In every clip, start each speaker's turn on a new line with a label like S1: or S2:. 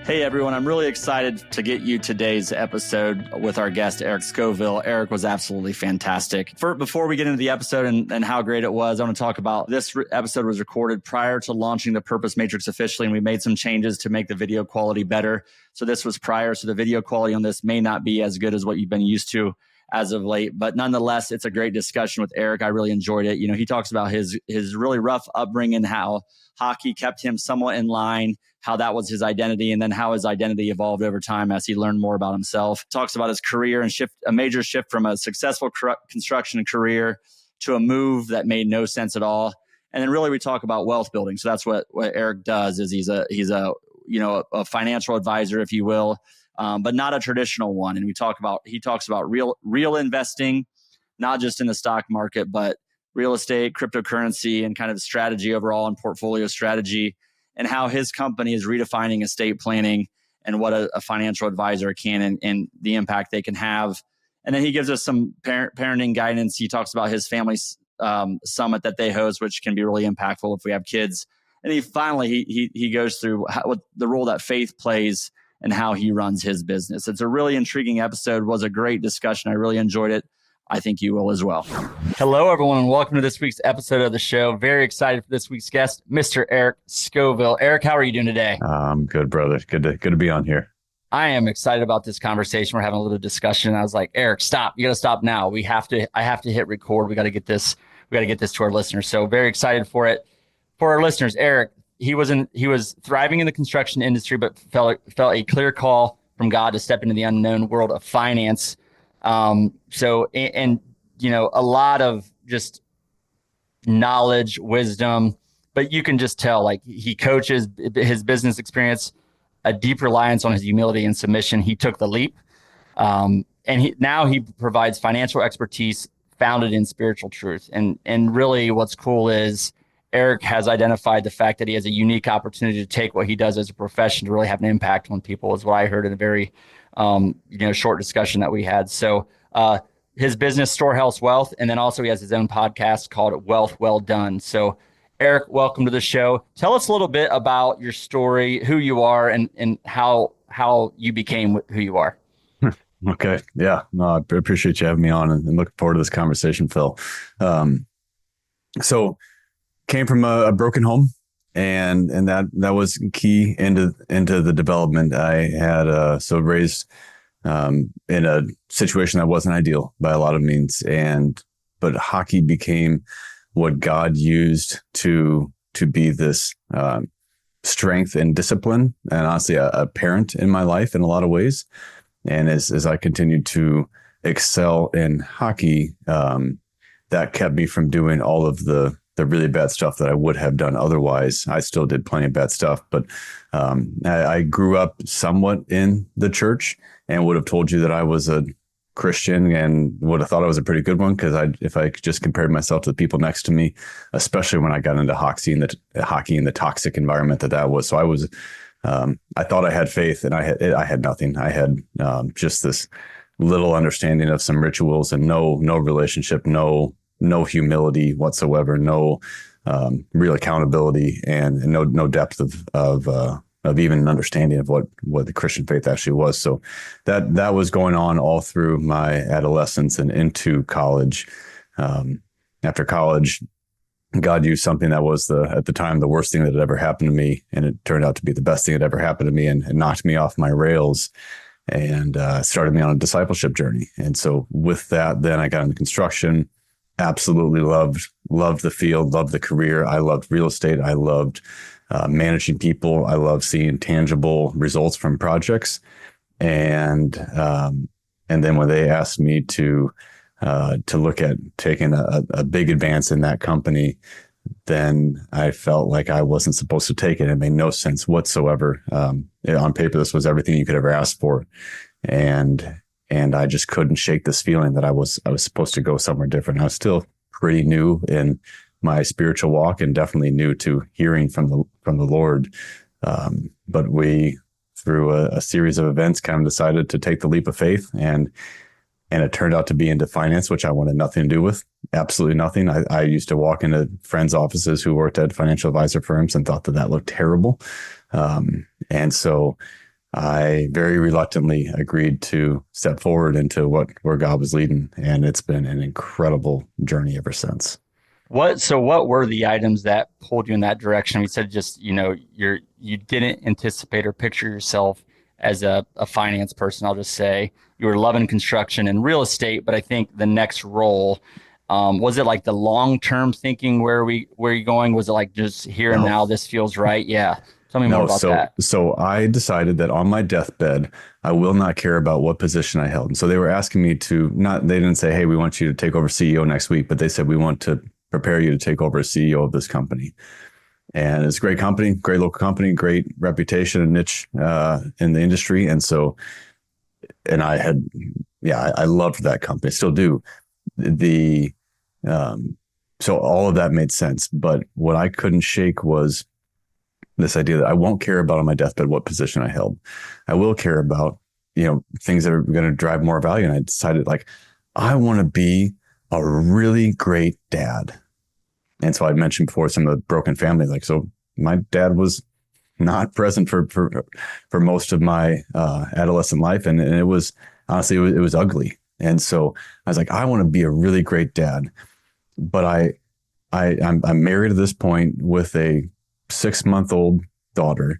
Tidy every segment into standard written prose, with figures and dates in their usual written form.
S1: Hey everyone, I'm really excited to get you today's episode with our guest, Eric Scovill. Eric was absolutely fantastic. Before we get into the episode and how great it was, I want to talk about this episode was recorded prior to launching the Purpose Matrix officially, and we made some changes to make the video quality better. So this was prior, so the video quality on this may not be as good as what you've been used to as of late, but nonetheless, it's a great discussion with Eric. I really enjoyed it. You know, he talks about his really rough upbringing, how hockey kept him somewhat in line, how that was his identity, and then how his identity evolved over time as he learned more about himself. Talks about his career and a major shift from a successful construction career to a move that made no sense at all. And then really we talk about wealth building. So that's what Eric does. Is he's a a financial advisor, if you will, but not a traditional one. And he talks about real investing, not just in the stock market, but real estate, cryptocurrency, and kind of strategy overall and portfolio strategy, and how his company is redefining estate planning and what a financial advisor can and the impact they can have. And then he gives us some parenting guidance. He talks about his family summit that they host, which can be really impactful if we have kids. And he goes through what the role that faith plays and how he runs his business. It's a really intriguing episode. It was a great discussion. I really enjoyed it. I think you will as well. Hello, everyone, and welcome to this week's episode of the show. Very excited for this week's guest, Mr. Eric Scovill. Eric, how are you doing today?
S2: I'm good, brother. Good to be on here.
S1: I am excited about this conversation. We're having a little discussion. I was like, Eric, stop. You got to stop now. I have to hit record. We got to get this to our listeners. So very excited for it. For our listeners, Eric, he was thriving in the construction industry, but felt a clear call from God to step into the unknown world of finance. A lot of just knowledge, wisdom, but you can just tell, like, he coaches his business experience, a deep reliance on his humility and submission. He took the leap. And he provides financial expertise founded in spiritual truth. And really what's cool is Eric has identified the fact that he has a unique opportunity to take what he does as a profession to really have an impact on people, is what I heard in a very short discussion that we had. So his business, Storehouse Wealth, and then also he has his own podcast called Wealth Well Done. So Eric, welcome to the show. Tell us a little bit about your story, who you are, and how you became who you are.
S2: Okay. Yeah. No, I appreciate you having me on and looking forward to this conversation, Phil. So came from a broken home. And that was key into the development. I had raised in a situation that wasn't ideal by a lot of means, but hockey became what God used to be this strength and discipline, and honestly a parent in my life in a lot of ways. And as I continued to excel in hockey, that kept me from doing all of the really bad stuff that I would have done otherwise. I still did plenty of bad stuff, but I grew up somewhat in the church and would have told you that I was a Christian and would have thought I was a pretty good one, because if I just compared myself to the people next to me, especially when I got into hockey and the toxic environment that was. So I thought I had faith, and I had nothing. I had just this little understanding of some rituals and no relationship, no humility whatsoever, no real accountability, and no depth of even an understanding of what the Christian faith actually was. So that was going on all through my adolescence and into college. After college, God used something that was at the time the worst thing that had ever happened to me, and it turned out to be the best thing that ever happened to me, and knocked me off my rails and started me on a discipleship journey. And so with that, then I got into construction. Absolutely loved the field, loved the career. I loved real estate. I loved managing people. I loved seeing tangible results from projects. And then when they asked me to look at taking a big advance in that company, then I felt like I wasn't supposed to take it. It made no sense whatsoever. On paper, this was everything you could ever ask for. And I just couldn't shake this feeling that I was supposed to go somewhere different. I was still pretty new in my spiritual walk and definitely new to hearing from the Lord. But we, through a series of events, kind of decided to take the leap of faith, and it turned out to be into finance, which I wanted nothing to do with. Absolutely nothing. I used to walk into friends' offices who worked at financial advisor firms and thought that looked terrible. And so I very reluctantly agreed to step forward into where God was leading. And it's been an incredible journey ever since.
S1: What were the items that pulled you in that direction? We said just, you didn't anticipate or picture yourself as a finance person. I'll just say you were loving construction and real estate, but I think the next role, was it like the long-term thinking where you going? Was it like just here and
S2: No,
S1: now, this feels right? Yeah. Tell me more
S2: no.
S1: about
S2: So,
S1: that.
S2: so I decided that on my deathbed, I will not care about what position I held. And so they were asking me to they didn't say, hey, we want you to take over CEO next week, but they said, we want to prepare you to take over as CEO of this company. And it's a great company, great local company, great reputation and niche in the industry. And so, and I loved that company, still do. The So all of that made sense. But what I couldn't shake was this idea that I won't care about on my deathbed what position I held. I will care about, things that are going to drive more value. And I decided, like, I want to be a really great dad. And so I mentioned before some of the broken family. Like, so my dad was not present for most of my adolescent life, and it was honestly it was ugly. And so I was like, I want to be a really great dad, but I'm married at this point with a 6-month-old daughter,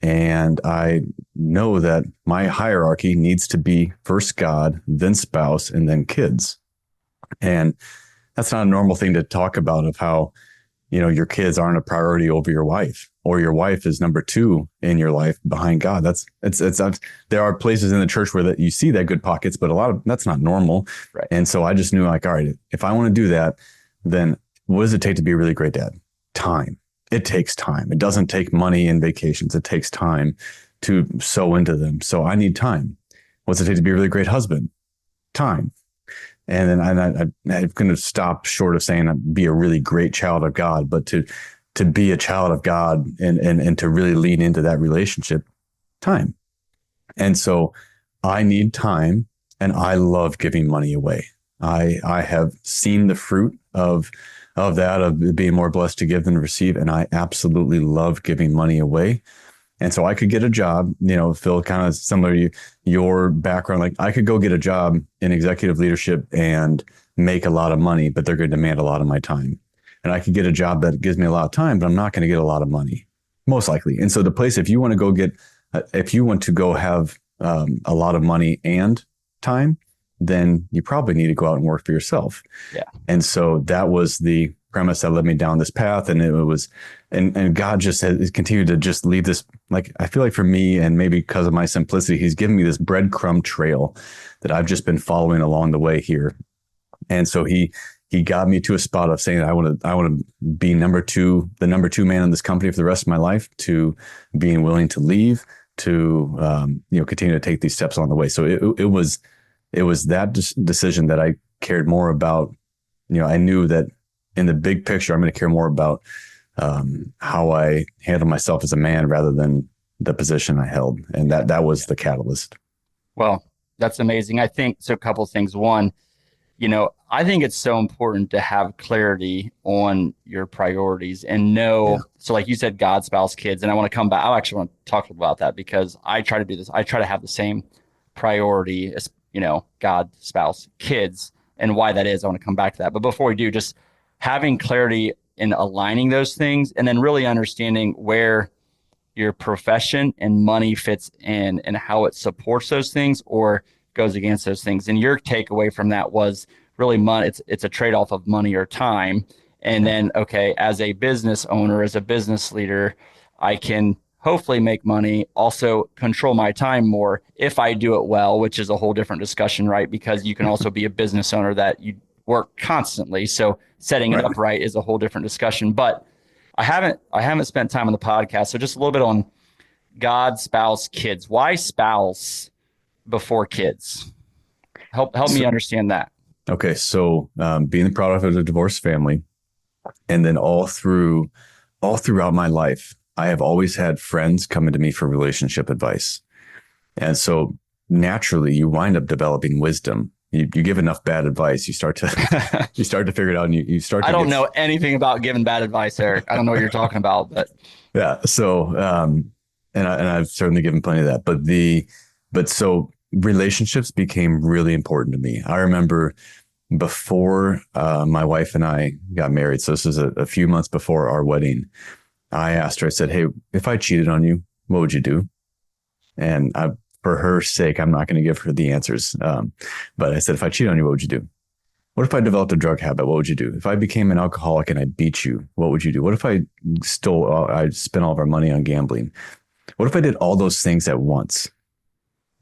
S2: and I know that my hierarchy needs to be first God, then spouse, and then kids. And that's not a normal thing to talk about, of how, your kids aren't a priority over your wife, or your wife is number 2 in your life behind God. There are places in the church where that you see that good pockets, but that's not normal.
S1: Right.
S2: And so I just knew, like, all right, if I want to do that, then what does it take to be a really great dad? Time. It takes time. It doesn't take money and vacations. It takes time to sow into them. So I need time. What's it take to be a really great husband? Time. And then I'm going to stop short of saying be a really great child of God, but to be a child of God and to really lean into that relationship, time. And so I need time, and I love giving money away. I have seen the fruit of that, of being more blessed to give than to receive. And I absolutely love giving money away. And so I could get a job, Phil, kind of similar to your background. Like, I could go get a job in executive leadership and make a lot of money, but they're going to demand a lot of my time. And I could get a job that gives me a lot of time, but I'm not going to get a lot of money, most likely. And so the place, if you want to go have a lot of money and time, then you probably need to go out and work for yourself.
S1: Yeah.
S2: And so that was the premise that led me down this path. And it was, and God just has continued to just leave this, like, I feel like for me, and maybe because of my simplicity, he's given me this breadcrumb trail that I've just been following along the way here. And so he got me to a spot of saying, I want to be the number two man in this company for the rest of my life, to being willing to leave, to, continue to take these steps on the way. So it was that decision that I cared more about. I knew that in the big picture, I'm going to care more about how I handle myself as a man rather than the position I held. And that was the catalyst.
S1: Well, that's amazing. I think so. A couple of things. One, I think it's so important to have clarity on your priorities and know. Yeah. So like you said, God, spouse, kids, and I want to come back. I actually want to talk about that, because I try to do this. I try to have the same priority as, God, spouse, kids, and why that is. I want to come back to that. But before we do, just having clarity in aligning those things, and then really understanding where your profession and money fits in and how it supports those things or goes against those things. And your takeaway from that was really money. It's a trade-off of money or time. And then, okay, as a business owner, as a business leader, I can hopefully make money, also control my time more if I do it well, which is a whole different discussion, right? Because you can also be a business owner that you work constantly. So setting it up right is a whole different discussion. But I haven't spent time on the podcast. So just a little bit on God, spouse, kids. Why spouse before kids? Help me understand that.
S2: Okay. So being the product of a divorced family, and then all throughout my life, I have always had friends coming to me for relationship advice. And so naturally you wind up developing wisdom. You give enough bad advice, you start to figure it out, and you start to.
S1: I don't know anything about giving bad advice, Eric. I don't know what you're talking about, but
S2: yeah. So and I've certainly given plenty of that. But so relationships became really important to me. I remember before my wife and I got married. So this is a few months before our wedding. I asked her, I said, "Hey, if I cheated on you, what would you do?" And for her sake, I'm not going to give her the answers. But I said, "If I cheated on you, what would you do? What if I developed a drug habit? What would you do? If I became an alcoholic and I beat you, what would you do? What if I I spent all of our money on gambling? What if I did all those things at once?"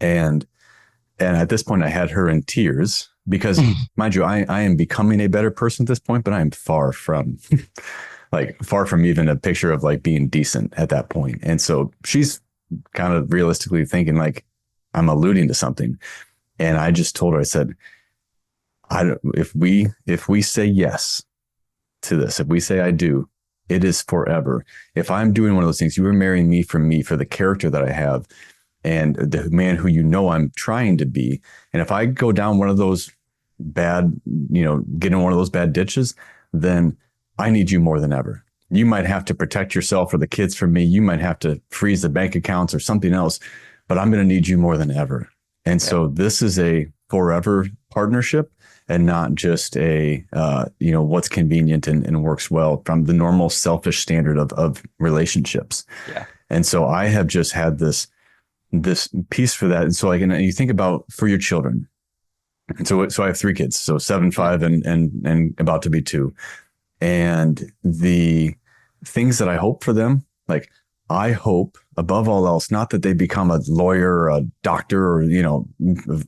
S2: And at this point, I had her in tears because, mind you, I am becoming a better person at this point, but I am far from far from even a picture of like being decent at that point. And so she's kind of realistically thinking like I'm alluding to something. And I just told her, I said, if we say yes to this, if we say I do, it is forever. If I'm doing one of those things, you are marrying me for the character that I have and the man who I'm trying to be. And if I go down one of those bad, get in one of those bad ditches, then I need you more than ever. You might have to protect yourself or the kids from me. You might have to freeze the bank accounts or something else, but I'm going to need you more than ever. And so this is a forever partnership and not just a, what's convenient and works well from the normal selfish standard of relationships.
S1: Yeah.
S2: And so I have just had this piece for that. And so and you think about for your children. And so I have 3 kids, so 7, 5, and about to be 2. And the things that I hope for them, like I hope above all else, not that they become a lawyer or a doctor or,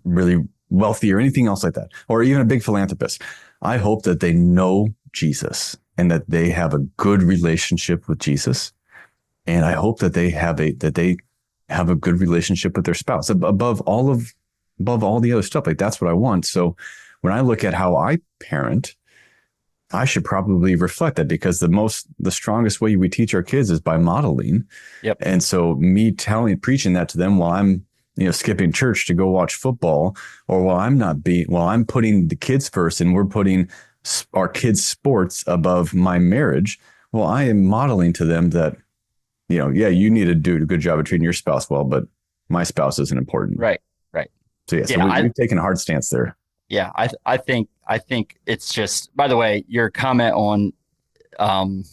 S2: really wealthy or anything else like that, or even a big philanthropist. I hope that they know Jesus and that they have a good relationship with Jesus. And I hope that they have a good relationship with their spouse above all the other stuff. Like that's what I want. So when I look at how I parent, I should probably reflect that because the strongest way we teach our kids is by modeling.
S1: Yep.
S2: And so me preaching that to them while I'm, skipping church to go watch football, or while I'm putting the kids first and we're putting our kids' sports above my marriage. Well, I am modeling to them that, you need to do a good job of treating your spouse well, but my spouse isn't important.
S1: Right. Right.
S2: So we've taken a hard stance there.
S1: Yeah. I think it's just, by the way, your comment on,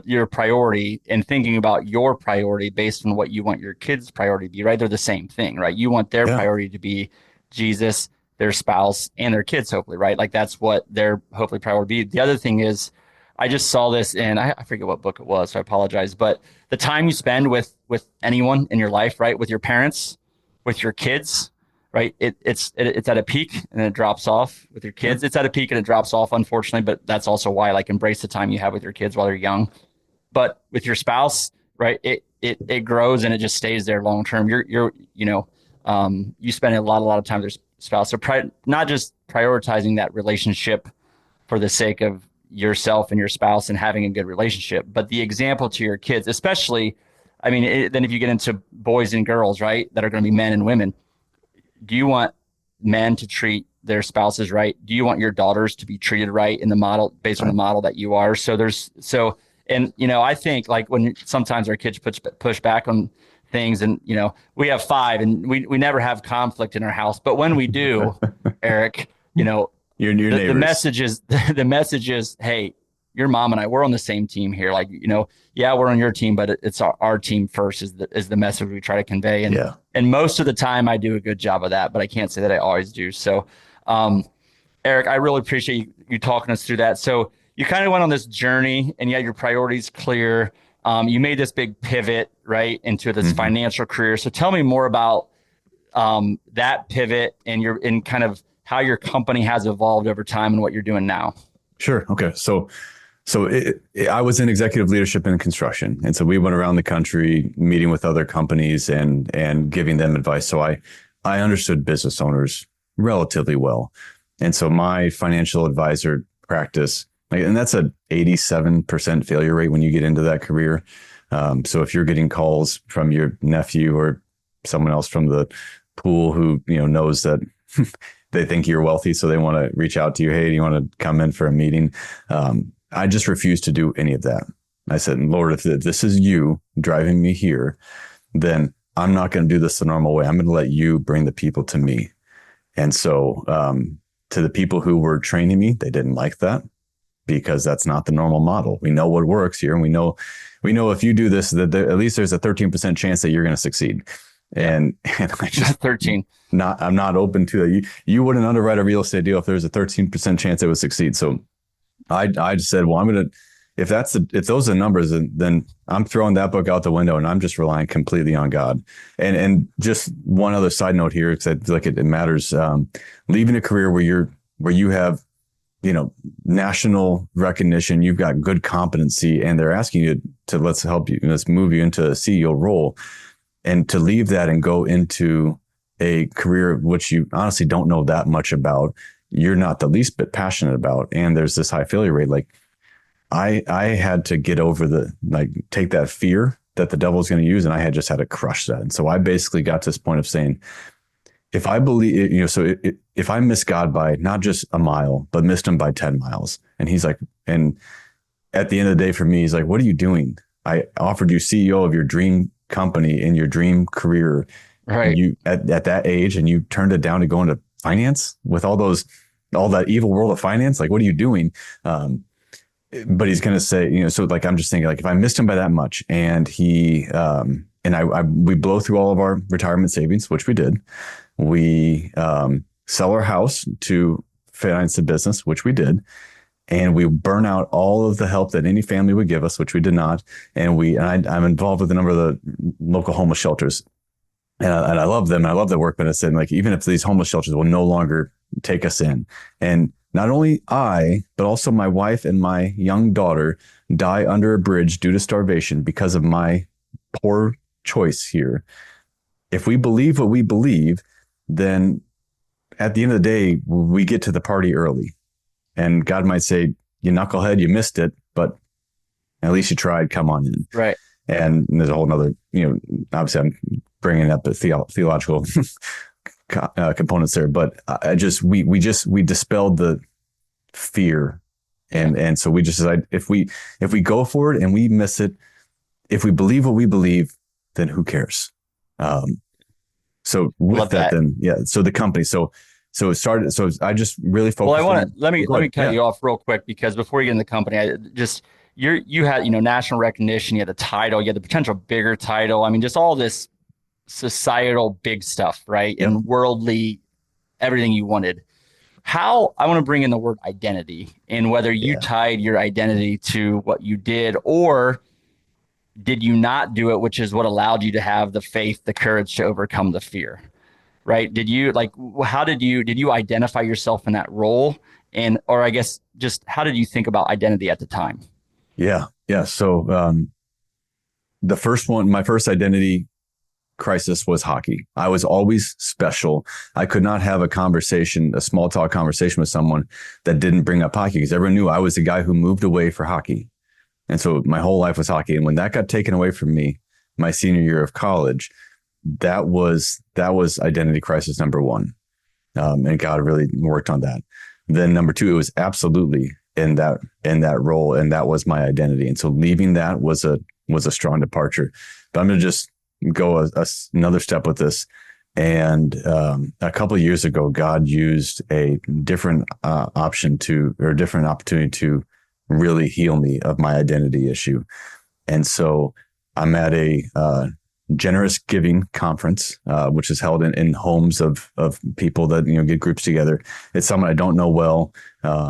S1: your priority and thinking about your priority based on what you want your kids' priority to be, right? They're the same thing, right? You want their priority to be Jesus, their spouse, and their kids, hopefully, right? Like that's what their hopefully priority be. The other thing is, I just saw this and I forget what book it was, so I apologize. But the time you spend with anyone in your life, right? With your parents, with your kids, right? It's at a peak and then it drops off with your kids. It's at a peak and it drops off, unfortunately, but that's also why embrace the time you have with your kids while they're young. But with your spouse, right? It grows and it just stays there long term. You spend a lot of time with your spouse. So not just prioritizing that relationship for the sake of yourself and your spouse and having a good relationship, but the example to your kids, especially, then if you get into boys and girls, right, that are going to be men and women, do you want men to treat their spouses right? Do you want your daughters to be treated right in the model based on the model that you are? I think like when sometimes our kids push back on things and, we have 5 and we never have conflict in our house. But when we do, Eric, the message is, hey, your mom and I, we're on the same team here. Like, we're on your team, but it's our team first is the message we try to convey. And most of the time I do a good job of that, but I can't say that I always do. So, Eric, I really appreciate you talking us through that. So you kind of went on this journey and your priorities clear. You made this big pivot, right, into this financial career. So tell me more about that pivot and kind of how your company has evolved over time and what you're doing now.
S2: Sure. Okay. So I was in executive leadership in construction. And so we went around the country meeting with other companies and giving them advice. So I understood business owners relatively well. And so my financial advisor practice, and that's a 87% failure rate when you get into that career. So if you're getting calls from your nephew or someone else from the pool who, knows that they think you're wealthy, so they want to reach out to you. Hey, do you want to come in for a meeting? I just refuse to do any of that. I said, Lord, if this is you driving me here, then I'm not going to do this the normal way. I'm going to let you bring the people to me. And so to the people who were training me, they didn't like that because that's not the normal model. We know what works here. And we know if you do this, that at least there's a 13% chance that you're going to succeed. And I just
S1: 13.
S2: I'm not open to that. You wouldn't underwrite a real estate deal if there's a 13% chance it would succeed. So I just said, well, if those are the numbers, then I'm throwing that book out the window and I'm just relying completely on God. And just one other side note here, because I feel like it matters. Leaving a career where you have, national recognition, you've got good competency, and they're asking you to let's move you into a CEO role, and to leave that and go into a career which you honestly don't know that much about, you're not the least bit passionate about, and there's this high failure rate. Like I had to get over take that fear that the devil's going to use, and I had to crush that. And so I basically got to this point of saying, if I believe, if I miss God by not just a mile, but missed him by 10 miles, and he's like, and at the end of the day for me, he's like, what are you doing? I offered you CEO of your dream company in your dream career.
S1: Right.
S2: And you at that age, and you turned it down to go into finance with all that evil world of finance. Like, what are you doing? But he's going to say, so like, I'm just thinking, like, if I missed him by that much, and we blow through all of our retirement savings, which we did, we sell our house to finance the business, which we did, and we burn out all of the help that any family would give us, which we did not. And I'm involved with a number of the local homeless shelters, and I love them. And I love their work, but I said, like, even if these homeless shelters will no longer take us in, and not only I, but also my wife and my young daughter die under a bridge due to starvation because of my poor choice here. If we believe what we believe, then at the end of the day, we get to the party early. And God might say, you knucklehead, you missed it, but at least you tried, come on in.
S1: Right.
S2: And there's a whole nother, obviously I'm bringing up the theological components there, but we dispelled the fear. And so we just decided, if we go for it and we miss it, if we believe what we believe, then who cares? So with that, then, yeah. So the company, so it started. So I just really focused.
S1: Well, let me cut you off real quick, because before you get in the company, you had, national recognition, you had the title, you had the potential bigger title. I mean, just all this societal big stuff, right?
S2: Yep.
S1: And worldly, everything you wanted. How, I want to bring in the word identity, and whether you tied your identity to what you did, or did you not do it, which is what allowed you to have the faith, the courage to overcome the fear, right? Did you how did you identify yourself in that role? Or I guess just how did you think about identity at the time?
S2: Yeah. So my first identity crisis was hockey. I was always special. I could not have a small talk conversation with someone that didn't bring up hockey, because everyone knew I was the guy who moved away for hockey. And so my whole life was hockey. And when that got taken away from me, my senior year of college, that was identity crisis number one. And God really worked on that. Then number two, it was absolutely in that role. And that was my identity. And so leaving that was a strong departure. But I'm going to just go another step with this. And a couple of years ago, God used a different different opportunity to really heal me of my identity issue. And so I'm at a generous giving conference, which is held in homes of people that, get groups together. It's someone I don't know well.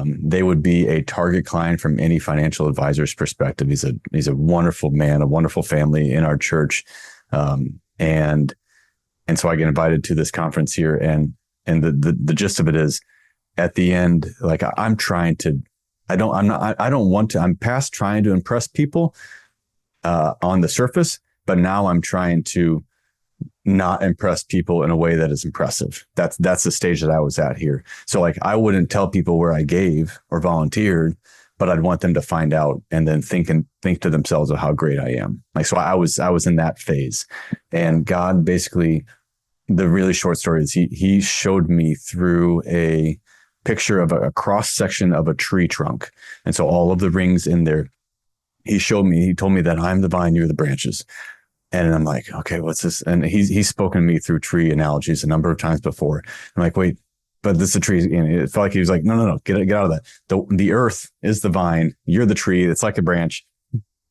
S2: They would be a target client from any financial advisor's perspective. He's a wonderful man, a wonderful family in our church. And so I get invited to this conference here, and the gist of it is, at the end, like, I'm past trying to impress people on the surface, but now I'm trying to not impress people in a way that is impressive. That's the stage that I was at here. So like, I wouldn't tell people where I gave or volunteered, but I'd want them to find out and then think to themselves of how great I am. Like, so I was in that phase, and God basically, the really short story is he showed me through a picture of a cross section of a tree trunk. And so all of the rings in there, he showed me, he told me that I'm the vine, you're the branches. And I'm like, okay, what's this? And he's spoken to me through tree analogies a number of times before. I'm like, wait, but this is a tree. And it felt like he was like, no, get out of that. The earth is the vine. You're the tree. It's like a branch.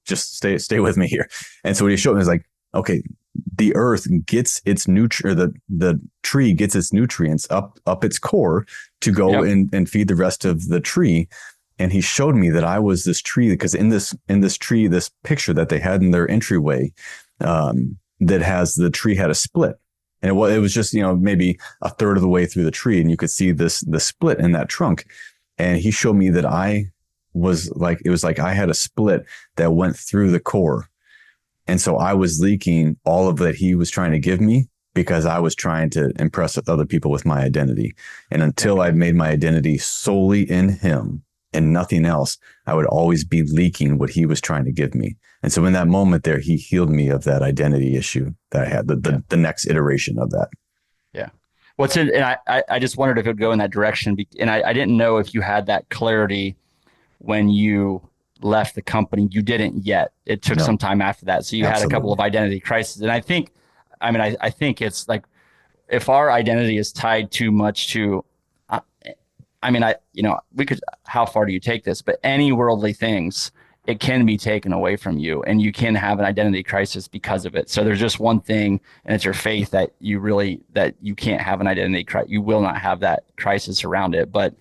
S2: Just stay with me here. And so what he showed me is like, okay, the earth gets its the tree gets its nutrients up its core to go and feed the rest of the tree. And he showed me that I was this tree, because in this tree, this picture that they had in their entryway, that has the tree had a split, and it was just, maybe a third of the way through the tree, and you could see the split in that trunk. And he showed me that it was like I had a split that went through the core. And so I was leaking all of that he was trying to give me because I was trying to impress other people with my identity. And until I'd made my identity solely in him and nothing else, I would always be leaking what he was trying to give me. And so in that moment there, he healed me of that identity issue that I had, the next iteration of that.
S1: Yeah. And I just wondered if it would go in that direction. And I didn't know if you had that clarity when you left the company. You didn't yet. It took some time after that. So you had a couple of identity crises. And I think it's like, if our identity is tied too much to, how far do you take this? But any worldly things, it can be taken away from you, and you can have an identity crisis because of it. So there's just one thing, and it's your faith that you can't have an identity crisis. You will not have that crisis around it. But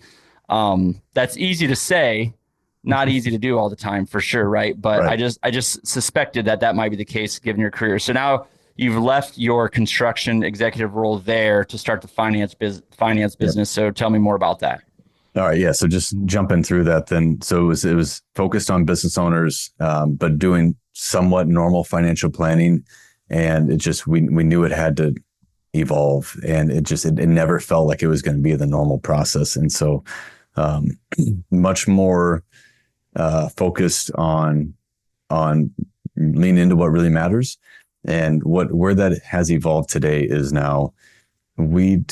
S1: that's easy to say, not easy to do all the time, for sure, right? But right. I just suspected that might be the case given your career. So now you've left your construction executive role there to start the finance business. Yep. So tell me more about that.
S2: All right. Yeah. So just jumping through that then. So it was focused on business owners, but doing somewhat normal financial planning. And we knew it had to evolve, and it never felt like it was going to be the normal process. And so much more focused on lean into what really matters. And where that has evolved today is now we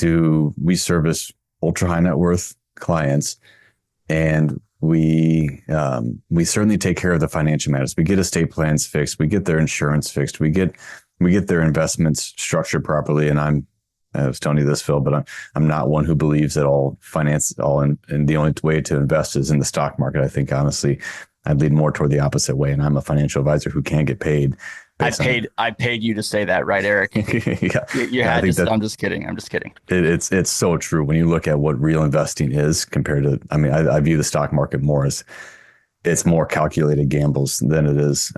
S2: service ultra high net worth clients, and we certainly take care of the financial matters. We get estate plans fixed, we get their insurance fixed, we get their investments structured properly. And I was telling you this, Phil, but I'm not one who believes that and the only way to invest is in the stock market. I think honestly, I'd lean more toward the opposite way. And I'm a financial advisor who can get paid.
S1: I paid you to say that, right, Eric?
S2: Yeah.
S1: I'm just kidding.
S2: It's so true. When you look at what real investing is compared to, I view the stock market more as it's more calculated gambles than it is.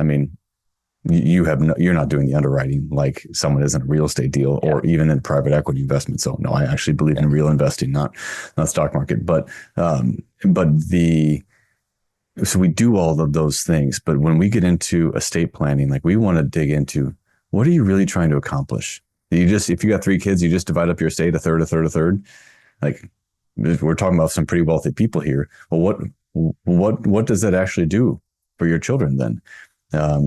S2: You're not doing the underwriting like someone is in a real estate deal or even in private equity investment. So no, I actually believe in real investing, not stock market, so we do all of those things. But when we get into estate planning, like we want to dig into, what are you really trying to accomplish? If you got 3 kids, you just divide up your estate a third. Like, we're talking about some pretty wealthy people here. Well, what does that actually do for your children then?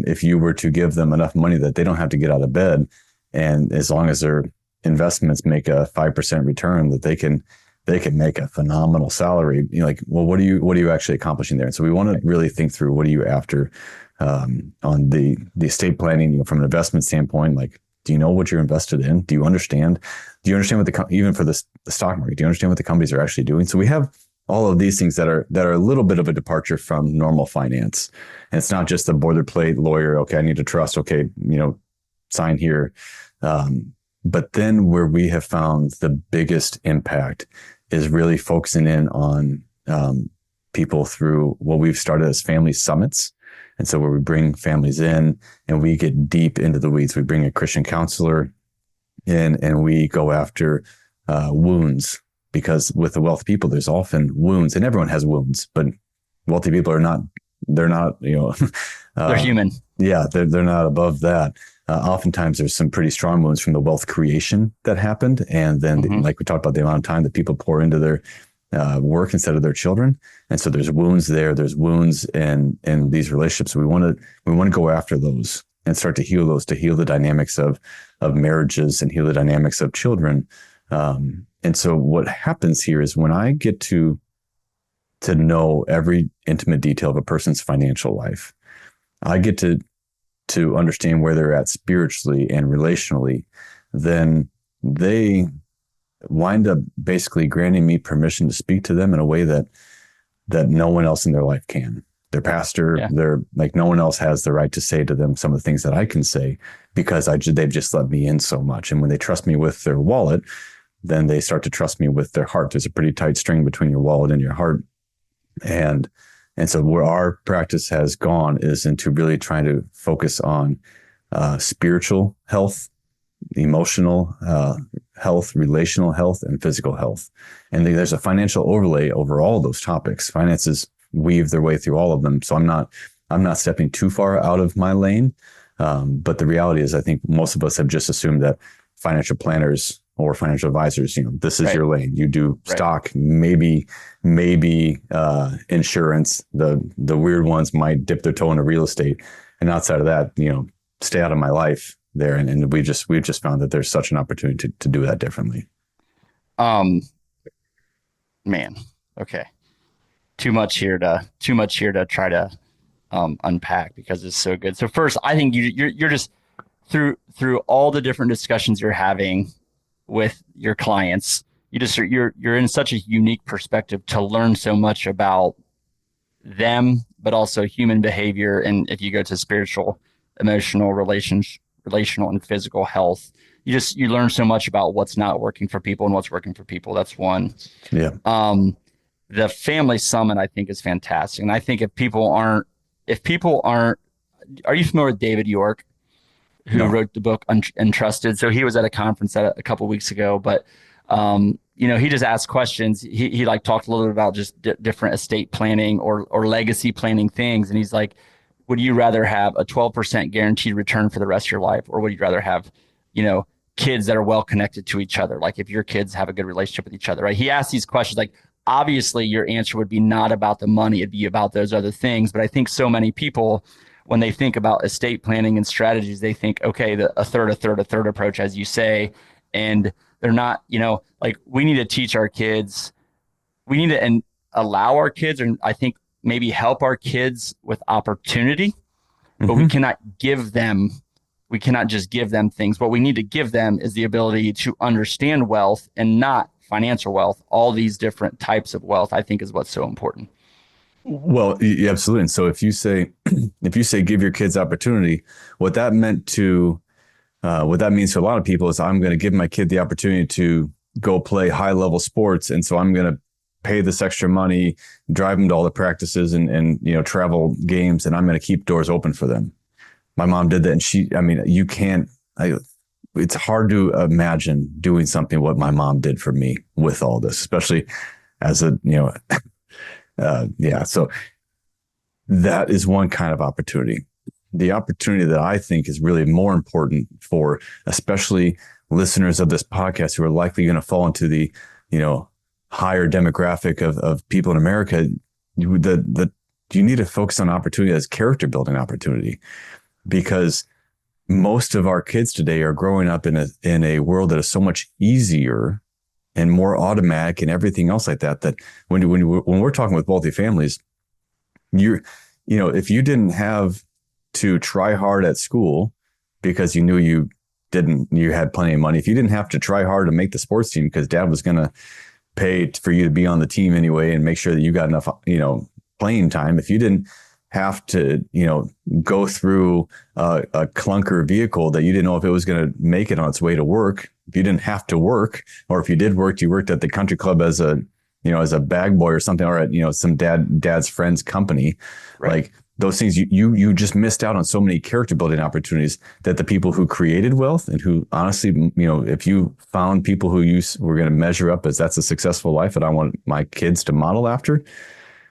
S2: If you were to give them enough money that they don't have to get out of bed, and as long as their investments make a 5% return, that they can make a phenomenal salary. What are you actually accomplishing there? And so we want to really think through, what are you after on the estate planning, from an investment standpoint? Like, do you know what you're invested in? Do you understand what even for the stock market, do you understand what the companies are actually doing? So we have all of these things that are a little bit of a departure from normal finance. And it's not just the boilerplate lawyer. Okay, I need to trust. Okay, sign here. But then where we have found the biggest impact is really focusing in on people through what we've started as family summits. And so where we bring families in and we get deep into the weeds, we bring a Christian counselor in and we go after wounds, because with the wealthy people, there's often wounds, and everyone has wounds, but wealthy people they're not,
S1: they're human.
S2: Yeah. They're not above that. Oftentimes there's some pretty strong wounds from the wealth creation that happened. And then like we talked about, the amount of time that people pour into their work instead of their children. And so there's wounds there. There's wounds in these relationships. We want to go after those and start to heal those, to heal the dynamics of marriages and heal the dynamics of children. And so what happens here is when I get to know every intimate detail of a person's financial life, I get to understand where they're at spiritually and relationally, then they wind up basically granting me permission to speak to them in a way that no one else in their life can. Their pastor, they're like, no one else has the right to say to them some of the things that I can say, because they've just let me in so much. And when they trust me with their wallet, then they start to trust me with their heart. There's a pretty tight string between your wallet and your heart. And so where our practice has gone is into really trying to focus on spiritual health, emotional health, relational health, and physical health. And there's a financial overlay over all those topics. Finances weave their way through all of them. So I'm not stepping too far out of my lane. But the reality is, I think most of us have just assumed that financial planners or financial advisors, this is your lane. You do stock, maybe insurance. The weird ones might dip their toe into real estate. And outside of that, stay out of my life there. And we've just found that there's such an opportunity to do that differently.
S1: Man. Okay. Too much here to try to unpack, because it's so good. So first, I think you're just through all the different discussions you're having with your clients, you're in such a unique perspective to learn so much about them, but also human behavior. And if you go to spiritual, emotional, relational, and physical health, you learn so much about what's not working for people and what's working for people. That's one.
S2: Yeah.
S1: The family summit, I think, is fantastic. And I think if people aren't, are you familiar with David York, who wrote the book Untrusted? So he was at a conference a couple of weeks ago, but he just asked questions. He like talked a little bit about just different estate planning or legacy planning things. And he's like, would you rather have a 12% guaranteed return for the rest of your life? Or would you rather have, kids that are well connected to each other? Like if your kids have a good relationship with each other, right? He asked these questions, like, obviously your answer would be not about the money. It'd be about those other things. But I think so many people, when they think about estate planning and strategies, they think, okay, a third approach, as you say, and they're not, like, we need to teach our kids, we need to allow our kids, and I think maybe help our kids with opportunity, but we cannot just give them things. What we need to give them is the ability to understand wealth, and not financial wealth. All these different types of wealth, I think, is what's so important.
S2: Well, yeah, absolutely. And so if you say give your kids opportunity, what that means to a lot of people is, I'm going to give my kid the opportunity to go play high level sports. And so I'm going to pay this extra money, drive them to all the practices and travel games, and I'm going to keep doors open for them. My mom did that. And it's hard to imagine doing something what my mom did for me with all this, especially as a, so that is one kind of opportunity. The opportunity that I think is really more important for especially listeners of this podcast who are likely going to fall into the, higher demographic of people in America, you need to focus on opportunity as character building opportunity, because most of our kids today are growing up in a world that is so much easier and more automatic and everything else like that, that when we're talking with wealthy families, if you didn't have to try hard at school because you knew you had plenty of money, if you didn't have to try hard to make the sports team because dad was going to pay for you to be on the team anyway and make sure that you got enough, playing time, if you didn't have to, go through a clunker vehicle that you didn't know if it was going to make it on its way to work, if you didn't have to work, or if you did work, you worked at the country club as a bag boy or something, or at, some dad's friend's company, right? Like those things, you just missed out on so many character building opportunities that the people who created wealth and who honestly, if you found people who were going to measure up as that's a successful life that I want my kids to model after.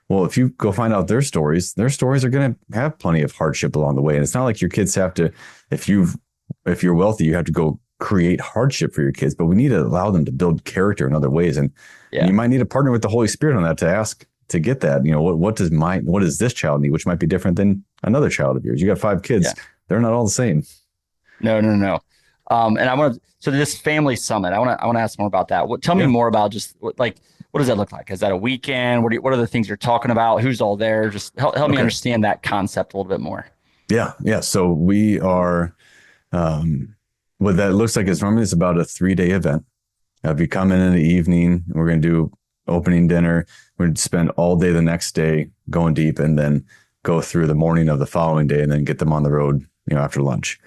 S2: Well, if you go find out their stories are going to have plenty of hardship along the way. And it's not like your kids have to, if you're wealthy, you have to go create hardship for your kids, but we need to allow them to build character in other ways. And you might need to partner with the Holy Spirit on that to ask, to get that, what does this child need, which might be different than another child of yours. You got 5 kids. Yeah. They're not all the same. No.
S1: And so this family summit, I want to ask more about that. Tell me more about just what does that look like? Is that a weekend? What are the things you're talking about? Who's all there? Just help me understand that concept a little bit more.
S2: Yeah. Yeah. So we are, what that looks like is normally it's about a 3-day event. If you come in the evening, we're going to do opening dinner. We're going to spend all day the next day going deep, and then go through the morning of the following day, and then get them on the road, after lunch.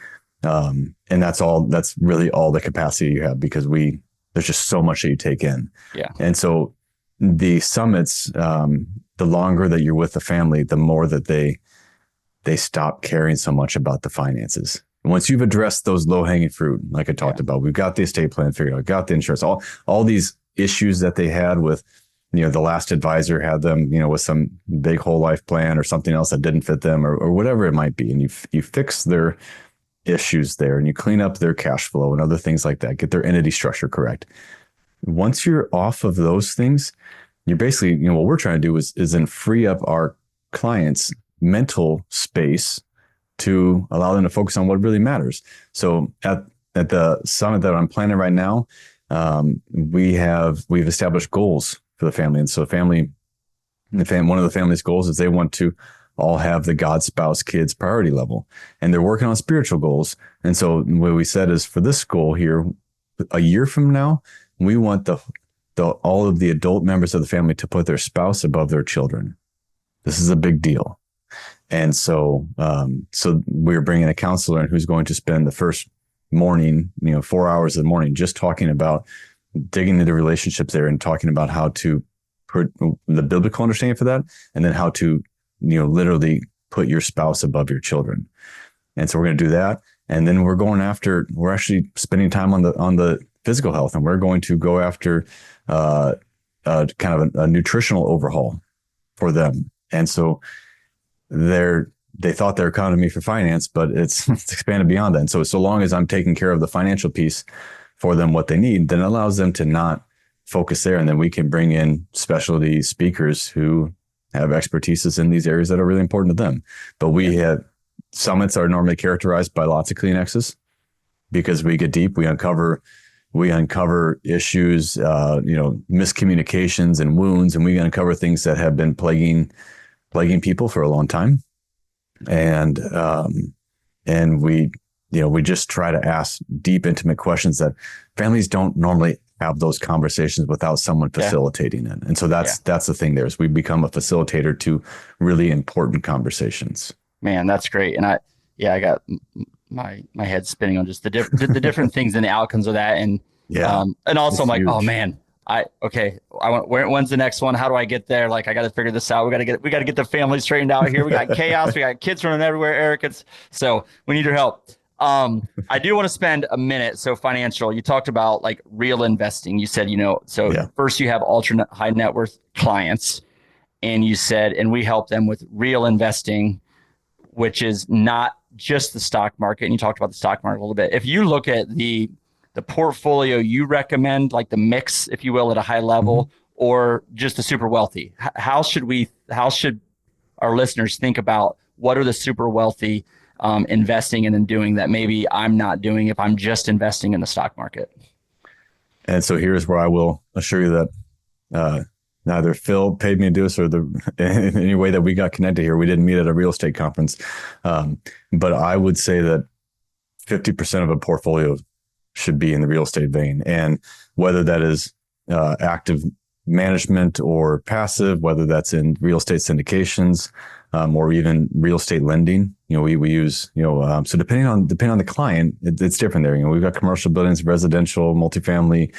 S2: And that's all. That's really all the capacity you have, because there's just so much that you take in.
S1: Yeah.
S2: And so the summits, the longer that you're with the family, the more that they stop caring so much about the finances. Once you've addressed those low hanging fruit, like I talked about, we've got the estate plan figured out, got the insurance, all these issues that they had with, the last advisor had them, with some big whole life plan or something else that didn't fit them, or whatever it might be. And you fix their issues there, and you clean up their cash flow and other things like that, get their entity structure correct. Once you're off of those things, you're basically, what we're trying to do is then free up our clients' mental space to allow them to focus on what really matters. So at the summit that I'm planning right now, we've established goals for the family. And so one of the family's goals is they want to all have the God, spouse, kids priority level, and they're working on spiritual goals. And so what we said is, for this goal here, a year from now, we want all of the adult members of the family to put their spouse above their children. This is a big deal. And so we're bringing a counselor in who's going to spend the first morning, 4 hours of the morning, just talking about digging into relationships there, and talking about how to put the biblical understanding for that, and then how to, literally put your spouse above your children. And so we're going to do that. And then we're actually spending time on the physical health, and we're going to go after kind of a nutritional overhaul for them. And so they thought they were coming to me for finance, but it's expanded beyond that. And so long as I'm taking care of the financial piece for them, what they need, then it allows them to not focus there. And then we can bring in specialty speakers who have expertises in these areas that are really important to them. But we have summits are normally characterized by lots of Kleenexes, because we get deep, we uncover issues, miscommunications and wounds, and we uncover things that have been plaguing people for a long time. And we just try to ask deep, intimate questions that families don't normally have those conversations without someone facilitating it. And so that's the thing there, is we become a facilitator to really important conversations.
S1: Man, that's great. And I got my head spinning on just the different things and the outcomes of that. And and also I'm like, huge. Oh man, when's the next one? How do I get there? Like, I got to figure this out. We got to get the family straightened out here. We got chaos. We got kids running everywhere, Eric. So we need your help. I do want to spend a minute. So financial, you talked about like real investing. You said, first you have ultra high net worth clients, and you said, and we help them with real investing, which is not just the stock market. And you talked about the stock market a little bit. If you look at the portfolio you recommend, like the mix, if you will, at a high level, or just the super wealthy, how should our listeners think about what are the super wealthy investing in and doing that maybe I'm not doing if I'm just investing in the stock market?
S2: And so here's where I will assure you that neither Phil paid me to do this, or in any way that we got connected here. We didn't meet at a real estate conference. But I would say that 50% of a portfolio should be in the real estate vein. And whether that is active management or passive, whether that's in real estate syndications, or even real estate lending, we use, so depending on the client, it's different there. We've got commercial buildings, residential, multifamily.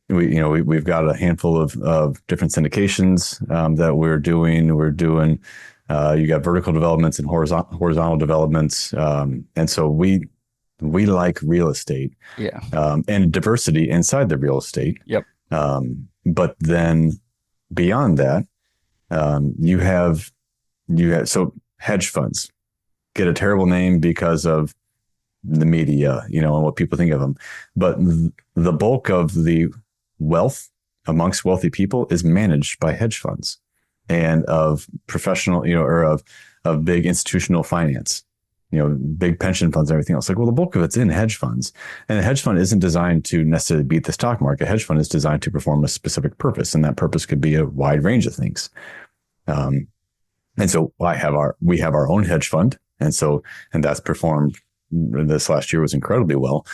S2: We've got a handful of different syndications that we're doing. You got vertical developments and horizontal developments. And so we like real estate, and diversity inside the real estate.
S1: Yep.
S2: But then beyond that, you have so hedge funds get a terrible name because of the media, and what people think of them. But the bulk of the wealth amongst wealthy people is managed by hedge funds and of professional, or of big institutional finance, big pension funds and everything else. Like, well, the bulk of it's in hedge funds, and a hedge fund isn't designed to necessarily beat the stock market. A hedge fund is designed to perform a specific purpose, and that purpose could be a wide range of things. And so we have our own hedge fund And that's performed this last year was incredibly well.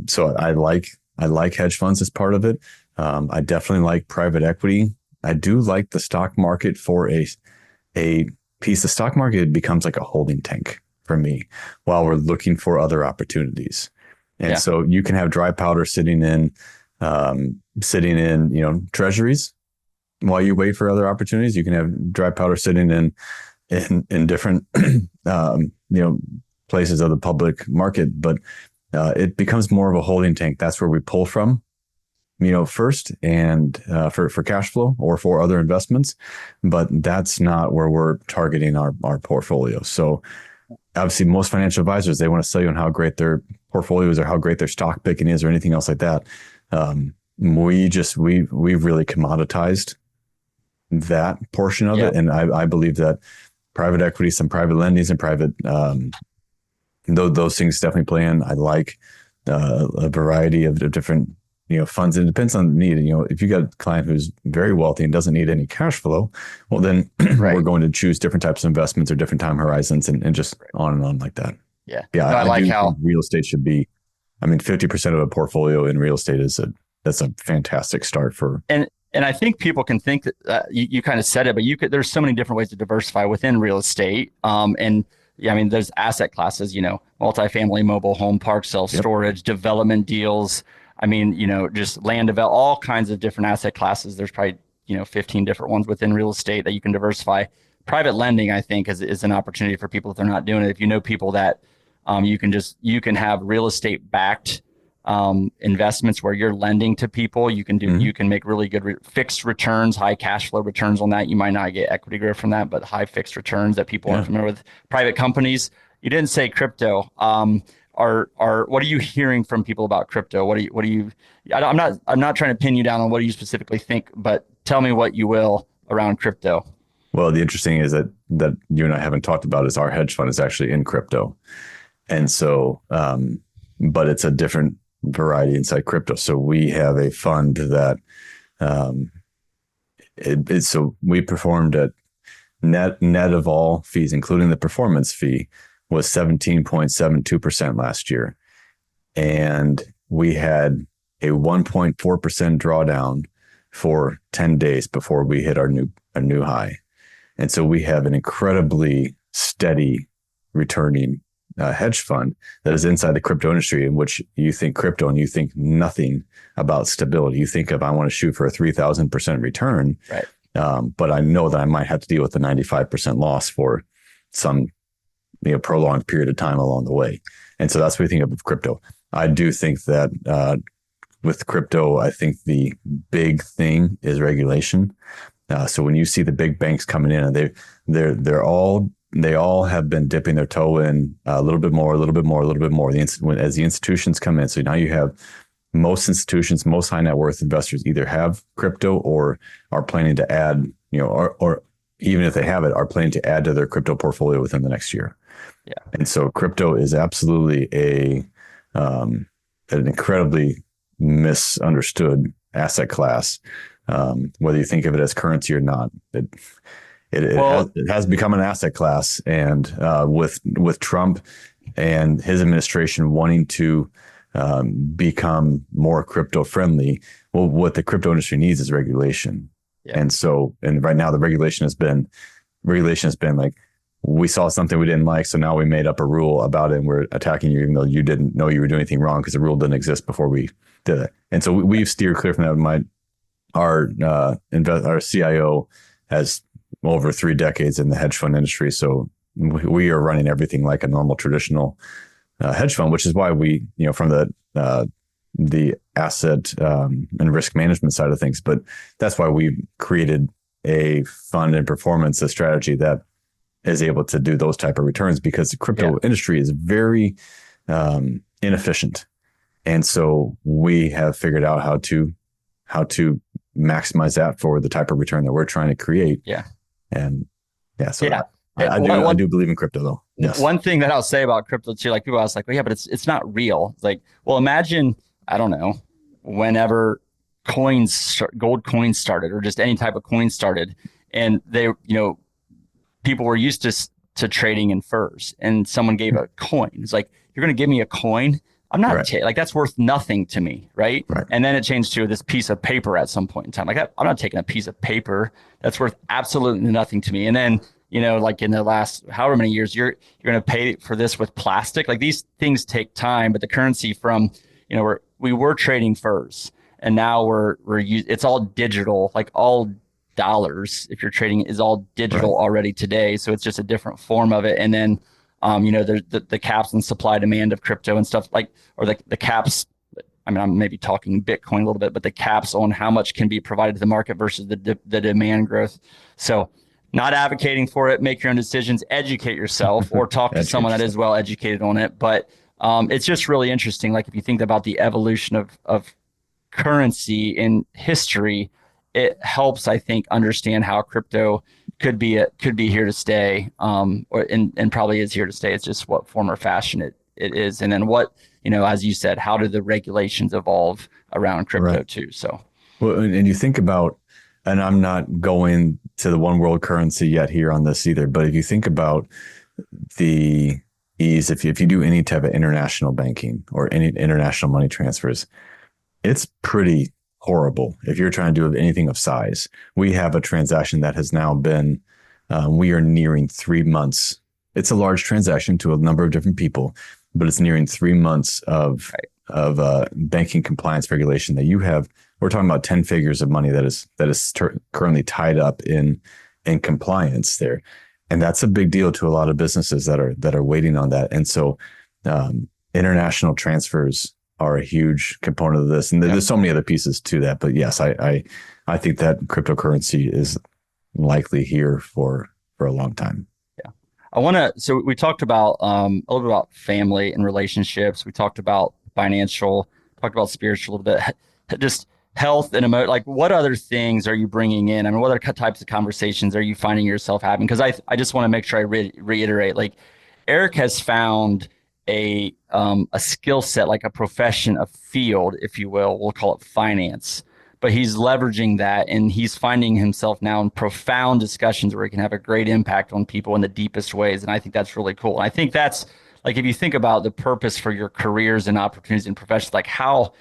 S2: So I like hedge funds as part of it. I definitely like private equity. I do like the stock market for a piece. The stock market becomes like a holding tank for me while we're looking for other opportunities. And so you can have dry powder sitting in, treasuries while you wait for other opportunities. You can have dry powder sitting in different, places of the public market, but it becomes more of a holding tank. That's where we pull from, first, and for cash flow or for other investments, but that's not where we're targeting our portfolio. So obviously most financial advisors, they want to sell you on how great their portfolio is or how great their stock picking is or anything else like that. We've really commoditized that portion of it. And I believe that private equity, some private lending, and private, those things definitely play in. I like a variety of different, funds. It depends on the need. If you got a client who's very wealthy and doesn't need any cash flow, well, then we're going to choose different types of investments or different time horizons and just on and on like that.
S1: Yeah.
S2: Yeah.
S1: No, I like how
S2: think real estate should be, 50% of a portfolio in real estate that's a fantastic start for.
S1: And I think people can think that you kind of said it, but there's so many different ways to diversify within real estate. There's asset classes, multifamily, mobile home park, self-storage, development deals. Just land develop, all kinds of different asset classes. There's probably, 15 different ones within real estate that you can diversify. Private lending, I think, is an opportunity for people if they're not doing it. If you know people that you can have real estate backed investments where you're lending to people. You can make really good fixed returns, high cash flow returns on that. You might not get equity growth from that, but high fixed returns that people aren't familiar with. Private companies. You didn't say crypto. What are you hearing from people about crypto? I'm not trying to pin you down on what do you specifically think, but tell me what you will around crypto.
S2: Well, the interesting is that you and I haven't talked about is our hedge fund is actually in crypto. And so, but it's a different variety inside crypto. So we have a fund that, so we performed at net of all fees, including the performance fee, was 17.72% last year. And we had a 1.4% drawdown for 10 days before we hit our new high. And so we have an incredibly steady returning hedge fund that is inside the crypto industry, in which you think crypto and you think nothing about stability. You think I want to shoot for a 3,000% return,
S1: right?
S2: But I know that I might have to deal with a 95% loss for some prolonged period of time along the way. And so that's what we think of crypto. I do think that with crypto, I think the big thing is regulation. So when you see the big banks coming in, and they all have been dipping their toe in a little bit more. As the institutions come in. So now you have most institutions, most high net worth investors either have crypto or are planning to add, or even if they have it, are planning to add to their crypto portfolio within the next year.
S1: Yeah.
S2: And so crypto is absolutely an incredibly misunderstood asset class. Whether you think of it as currency or not, it has become an asset class. And with Trump and his administration wanting to become more crypto friendly, well, what the crypto industry needs is regulation. Yeah. And right now the regulation has been like, we saw something we didn't like, so now we made up a rule about it and we're attacking you even though you didn't know you were doing anything wrong because the rule didn't exist before we did it. And so we've steered clear from that. Our CIO has over 3 decades in the hedge fund industry. So we are running everything like a normal traditional hedge fund, which is why we, from the asset and risk management side of things. But that's why we created a fund and performance, a strategy that is able to do those type of returns, because the crypto industry is very inefficient. And so we have figured out how to maximize that for the type of return that we're trying to create. Yeah. And I do believe in crypto though. Yes.
S1: One thing that I'll say about crypto too, like people ask like, well, yeah, but it's not real. It's like, well, imagine, I don't know, whenever gold coins started or just any type of coin started, and they, people were used to to trading in furs, and someone gave a coin. It's like, you're going to give me a coin? I'm not like, that's worth nothing to me, right? And then it changed to this piece of paper at some point in time. Like, I'm not taking a piece of paper that's worth absolutely nothing to me. And then, like in the last however many years, you're going to pay for this with plastic. Like, these things take time, but the currency from, we were trading furs, and now it's all digital. Like, all dollars, if you're trading, is all digital already today. So it's just a different form of it. And then, there's the caps and supply demand of crypto and stuff, like, or the caps. I mean, I'm maybe talking Bitcoin a little bit, but the caps on how much can be provided to the market versus the demand growth. So, not advocating for it. Make your own decisions. Educate yourself, or talk to someone that is well educated on it. But it's just really interesting. Like, if you think about the evolution of currency in history, it helps, I think, understand how crypto could be here to stay, and probably is here to stay. It's just what form or fashion it is, and then what, as you said, how do the regulations evolve around crypto too? So,
S2: well, and you think about, and I'm not going to the one world currency yet here on this either, but if you think about the ease, if you do any type of international banking or any international money transfers, it's pretty horrible if you're trying to do anything of size. We have a transaction that has now been, we are nearing 3 months. It's a large transaction to a number of different people, but it's nearing 3 months of banking compliance regulation that you have. We're talking about 10 figures of money that is currently tied up in compliance there. And that's a big deal to a lot of businesses that are waiting on that. And so international transfers are a huge component of this. And there's so many other pieces to that. But yes, I think that cryptocurrency is likely here for a long time.
S1: Yeah. So we talked about a little bit about family and relationships. We talked about financial, talked about spiritual a little bit, just health and emotion. Like, what other things are you bringing in? I mean, what other types of conversations are you finding yourself having? Because I just want to make sure I reiterate, like, Eric has found a skill set, like a profession, a field, if you will. We'll call it finance. But he's leveraging that, and he's finding himself now in profound discussions where he can have a great impact on people in the deepest ways. And I think that's really cool. And I think that's, like, if you think about the purpose for your careers and opportunities and professions, like, how,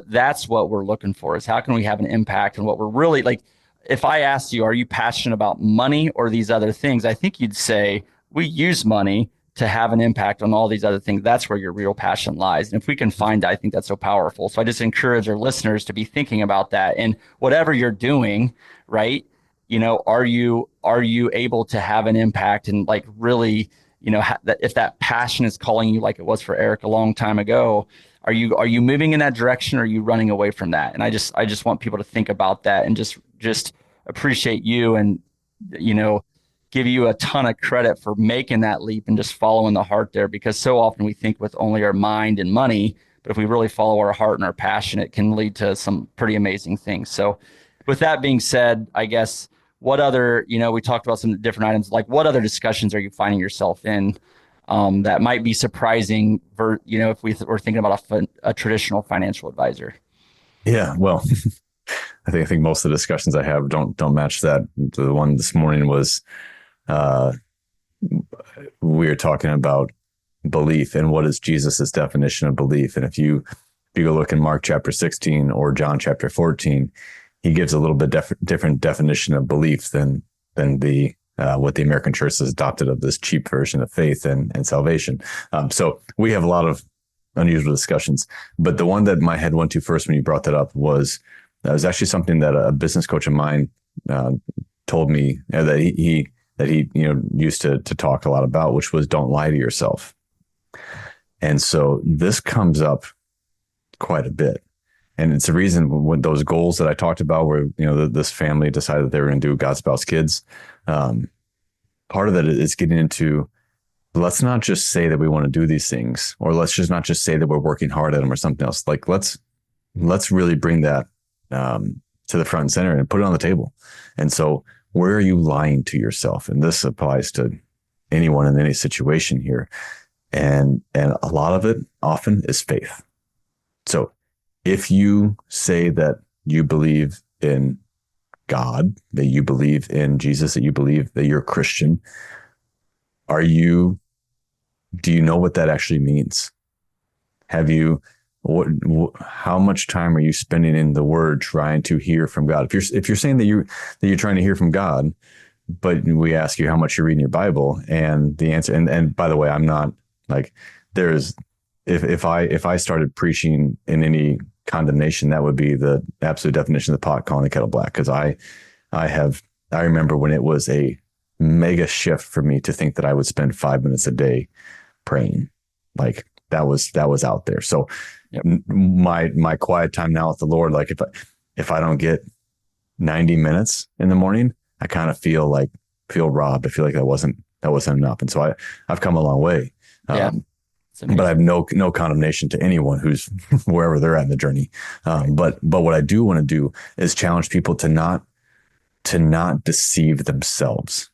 S1: that's what we're looking for, is how can we have an impact? And what we're really, like, if I asked you, are you passionate about money or these other things? I think you'd say, we use money to have an impact on all these other things. That's where your real passion lies. And if we can find that, I think that's so powerful. So I just encourage our listeners to be thinking about that. And whatever you're doing, right? Are you able to have an impact, and, like, really, that if that passion is calling you, like it was for Eric a long time ago, are you moving in that direction, or are you running away from that? And I just want people to think about that, and just appreciate you, and, give you a ton of credit for making that leap and just following the heart there, because so often we think with only our mind and money, but if we really follow our heart and our passion, it can lead to some pretty amazing things. So with that being said, I guess, what other, we talked about some different items, like, what other discussions are you finding yourself in that might be surprising for, if we're thinking about a traditional financial advisor?
S2: Yeah, well, I think most of the discussions I have don't match that. The one this morning was, we are talking about belief and what is Jesus's definition of belief. And if you go look in Mark chapter 16 or John chapter 14, he gives a little bit different definition of belief than the what the American church has adopted of this cheap version of faith and salvation. So we have a lot of unusual discussions, but the one that my head went to first when you brought that up was actually something that a business coach of mine told me that he used to talk a lot about, which was, don't lie to yourself. And so this comes up quite a bit. And it's a reason when those goals that I talked about, where, this family decided that they were going to do God, Spouse, Kids. Part of that is getting into, let's not just say that we want to do these things, or let's just not just say that we're working hard at them or something else. Like, let's really bring that to the front and center and put it on the table. And so, where are you lying to yourself? And this applies to anyone in any situation here. And a lot of it often is faith. So if you say that you believe in God, that you believe in Jesus, that you believe that you're a Christian, Are you, do you know what that actually means? Have you, how much time are you spending in the word trying to hear from God? If you're saying that you're trying to hear from God, but we ask you how much you're reading your Bible, and the answer, and by the way, I'm not like, there's, if I started preaching in any condemnation, that would be the absolute definition of the pot calling the kettle black. Cause I remember when it was a mega shift for me to think that I would spend 5 minutes a day praying. Like that was out there. So
S1: Yep.
S2: my quiet time now with the Lord, like if I don't get 90 minutes in the morning, I kind of feel robbed. I feel like that wasn't enough. And so I've come a long way.
S1: Yeah.
S2: But I have no condemnation to anyone who's wherever they're at in the journey. But what I do want to do is challenge people to not deceive themselves.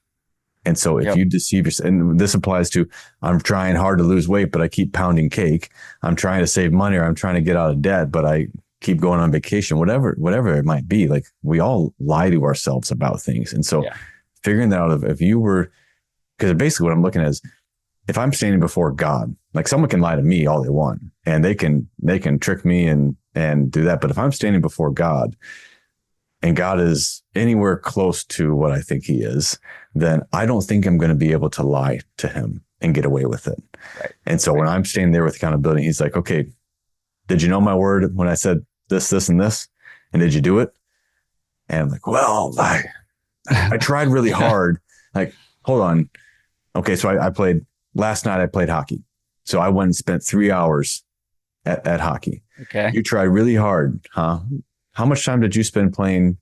S2: And so if you deceive yourself, and this applies to, I'm trying hard to lose weight, but I keep pounding cake. I'm trying to save money, or I'm trying to get out of debt, but I keep going on vacation, whatever it might be. Like we all lie to ourselves about things. And so figuring that out, if you were, because basically what I'm looking at is, if I'm standing before God, like someone can lie to me all they want, and they can trick me and do that. But if I'm standing before God, and God is anywhere close to what I think he is, then I don't think I'm going to be able to lie to him and get away with it.
S1: Right.
S2: And so when I'm standing there with accountability, he's like, okay, did you know my word when I said this, this, and this? And did you do it? And I'm like, well, I tried really hard. Like, hold on. Okay. So last night I played hockey. So I went and spent 3 hours at hockey.
S1: Okay.
S2: You tried really hard, huh? How much time did you spend playing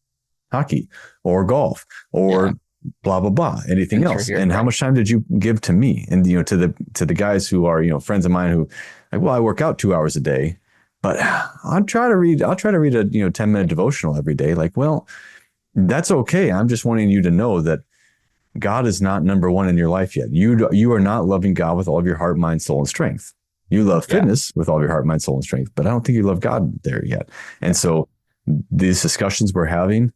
S2: hockey or golf or blah, blah, blah, anything else? And how much time did you give to me? And, to the guys who are, friends of mine who like, well, I work out 2 hours a day, but I'll try to read a, 10-minute devotional every day. Like, well, that's okay. I'm just wanting you to know that God is not number one in your life yet. You are not loving God with all of your heart, mind, soul, and strength. You love fitness with all of your heart, mind, soul, and strength, but I don't think you love God there yet. And so these discussions we're having,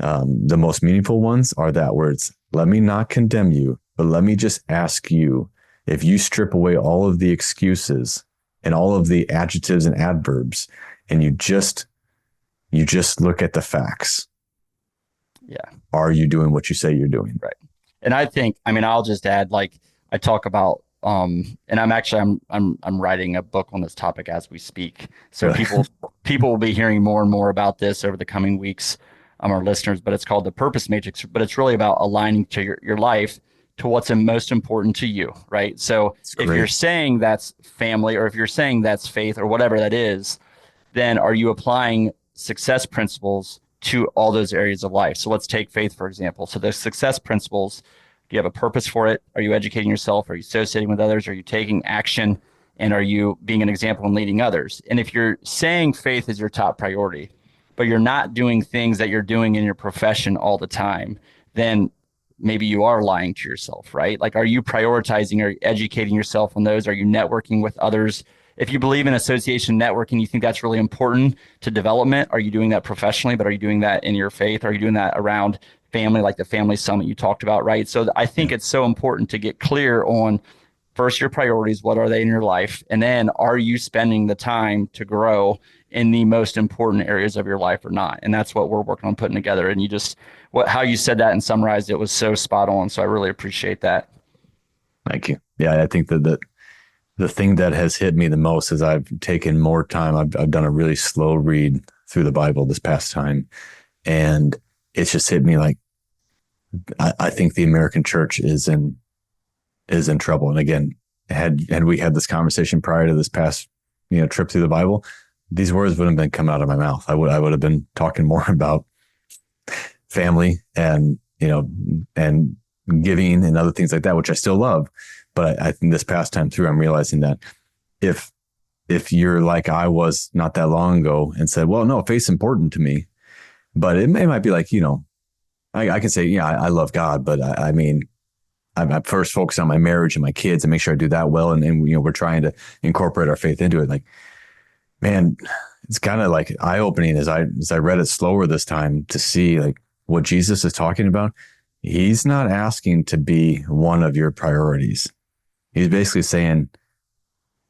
S2: the most meaningful ones are that where it's, let me not condemn you, but let me just ask you, if you strip away all of the excuses and all of the adjectives and adverbs, and you just look at the facts.
S1: Yeah.
S2: Are you doing what you say you're doing?
S1: Right. And I'll just add, like I talk about, and I'm writing a book on this topic as we speak. So people will be hearing more and more about this over the coming weeks, our listeners, but it's called The Purpose Matrix, but it's really about aligning to your life to what's most important to you. Right. So if you're saying that's family, or if you're saying that's faith, or whatever that is, then are you applying success principles to all those areas of life? So let's take faith, for example. So the success principles, do you have a purpose for it? Are you educating yourself? Are you associating with others? Are you taking action? And are you being an example and leading others? And if you're saying faith is your top priority, but you're not doing things that you're doing in your profession all the time, then maybe you are lying to yourself, right? Like, are you prioritizing or educating yourself on those? Are you networking with others? If you believe in association networking, you think that's really important to development. Are you doing that professionally, but are you doing that in your faith? Are you doing that around family, like the family summit you talked about, right? So I think it's so important to get clear on first your priorities. What are they in your life? And then are you spending the time to grow in the most important areas of your life or not? And that's what we're working on putting together. And how you said that and summarized it was so spot on. So I really appreciate that.
S2: Thank you. Yeah, I think that the thing that has hit me the most is I've taken more time. I've done a really slow read through the Bible this past time, and it's just hit me like, I think the American church is in trouble. And again, had we had this conversation prior to this past, trip through the Bible, these words wouldn't have been coming out of my mouth. I would have been talking more about family and, and giving and other things like that, which I still love. But I think this past time through, I'm realizing that if you're like I was not that long ago and said, well, no, faith's important to me, but it might be like, I can say, yeah, I love God, but I'm first focused on my marriage and my kids and make sure I do that well. And we're trying to incorporate our faith into it. Like, man, it's kind of like eye opening as I read it slower this time to see like what Jesus is talking about. He's not asking to be one of your priorities. He's basically saying,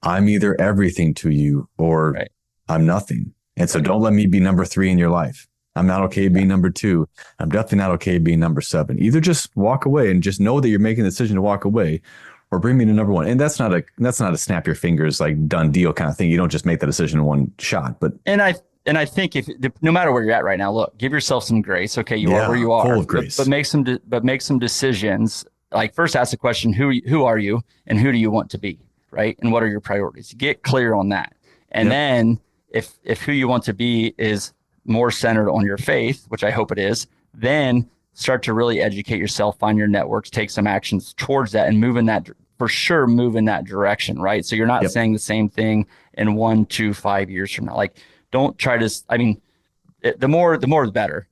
S2: I'm either everything to you or
S1: Right.
S2: I'm nothing. And so don't let me be number 3 in your life. I'm not okay being number 2. I'm definitely not okay being number 7. Either just walk away and just know that you're making the decision to walk away, or bring me to number 1. And that's not a snap your fingers, like done deal kind of thing. You don't just make that decision in one shot. But
S1: and I think if no matter where you're at right now, look, give yourself some grace. Okay, you are where you are,
S2: full of grace.
S1: but make some decisions. Like, first, ask the question: Who are you, and who do you want to be, right? And what are your priorities? Get clear on that, and then if who you want to be is more centered on your faith, which I hope it is, then start to really educate yourself, find your networks, take some actions towards that, and move in that direction, right? So you're not saying the same thing in 1, 2, 5 years from now. Like, don't try to, I mean, the more the better,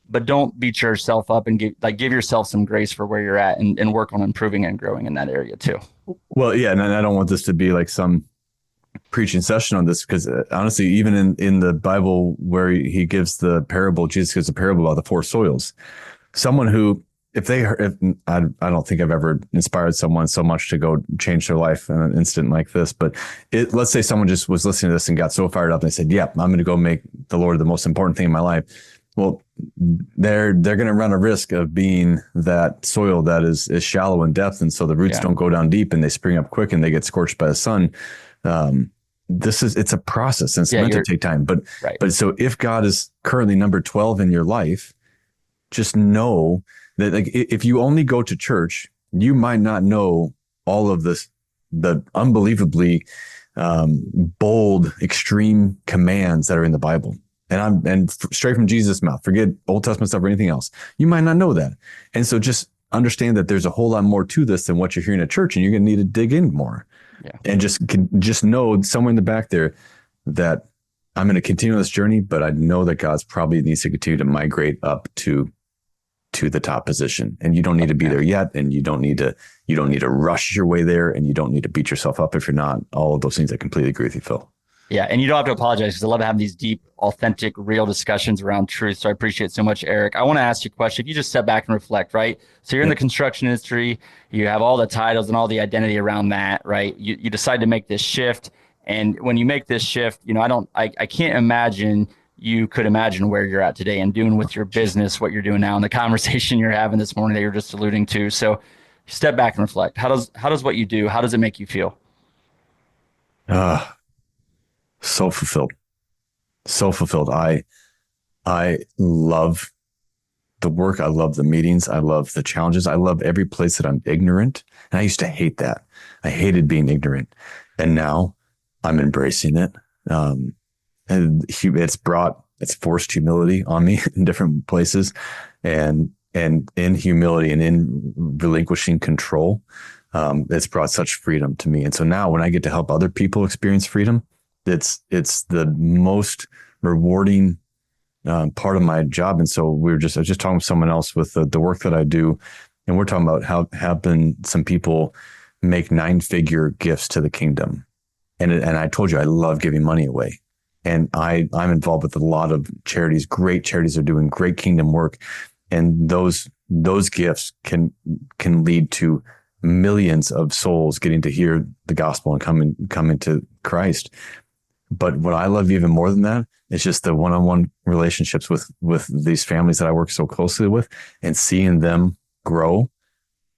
S1: but don't beat yourself up, and give yourself some grace for where you're at, and work on improving and growing in that area too.
S2: Well, yeah. And I don't want this to be like some preaching session on this, because honestly, even in the Bible where he gives the parable, Jesus gives a parable about the 4 soils. Someone who, I don't think I've ever inspired someone so much to go change their life in an instant like this, but let's say someone just was listening to this and got so fired up and they said, yep, I'm going to go make the Lord the most important thing in my life. Well, they're going to run a risk of being that soil that is shallow in depth. And so the roots don't go down deep, and they spring up quick and they get scorched by the sun. It's a process, and it's meant to take time. But so if God is currently number 12 in your life, just know that, like, if you only go to church, you might not know all of the unbelievably bold, extreme commands that are in the Bible. And straight from Jesus' mouth. Forget Old Testament stuff or anything else. You might not know that. And so just understand that there's a whole lot more to this than what you're hearing at church, and you're going to need to dig in more. Yeah. And just know somewhere in the back there that I'm going to continue this journey, but I know that God's probably needs to continue to migrate up to the top position, and you don't need to be there yet. And you don't need to rush your way there, and you don't need to beat yourself up if you're not. All of those things. I completely agree with you, Phil. Yeah.
S1: And you don't have to apologize, because I love having these deep, authentic, real discussions around truth. So I appreciate it so much, Eric. I want to ask you a question. If you just step back and reflect, right? So you're in the construction industry, you have all the titles and all the identity around that, right? You decide to make this shift. And when you make this shift, I can't imagine you could imagine where you're at today and doing with your business what you're doing now, and the conversation you're having this morning that you're just alluding to. So step back and reflect. How does what you do, how does it make you feel?
S2: So fulfilled. I love the work. I love the meetings. I love the challenges. I love every place that I'm ignorant. And I used to hate that. I hated being ignorant. And now I'm embracing it. And it's forced humility on me in different places, and in humility and in relinquishing control, it's brought such freedom to me. And so now when I get to help other people experience freedom, it's the most rewarding part of my job. And so I was just talking with someone else with the work that I do, and we're talking about how having some people make 9-figure gifts to the kingdom. And I told you, I love giving money away. And I'm involved with a lot of charities. Great charities are doing great kingdom work. And those gifts can lead to millions of souls getting to hear the gospel and come into Christ. But what I love even more than that is just the one-on-one relationships with these families that I work so closely with, and seeing them grow.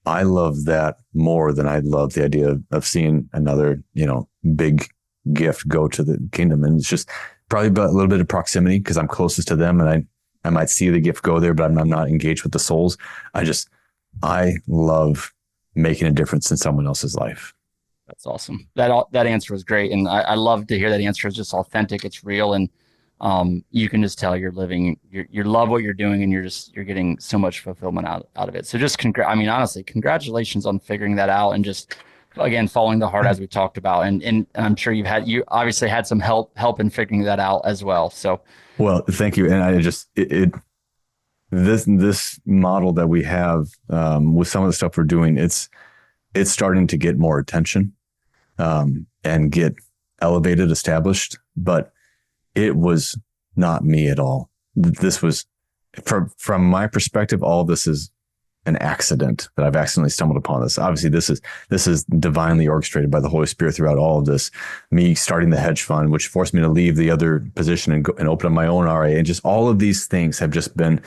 S2: I love that more than I love the idea of seeing another, big gift go to the kingdom. And it's just probably about a little bit of proximity, because I'm closest to them, and I might see the gift go there, but I'm not engaged with the souls. I love making a difference in someone else's life.
S1: That's awesome. That answer was great. And I love to hear that answer. It's just authentic. It's real. And you can just tell you're living, you love what you're doing, and you're getting so much fulfillment out of it. So just honestly, congratulations on figuring that out, and just, again, following the heart as we talked about. And I'm sure you obviously had some help in figuring that out as well. So,
S2: well, thank you. And I just, this model that we have, with some of the stuff we're doing, it's starting to get more attention, and get elevated, established, but it was not me at all. This was from my perspective, all of this is an accident that I've accidentally stumbled upon this. Obviously, this is divinely orchestrated by the Holy Spirit throughout all of this. Me starting the hedge fund, which forced me to leave the other position and open up my own RA, and just all of these things have just been.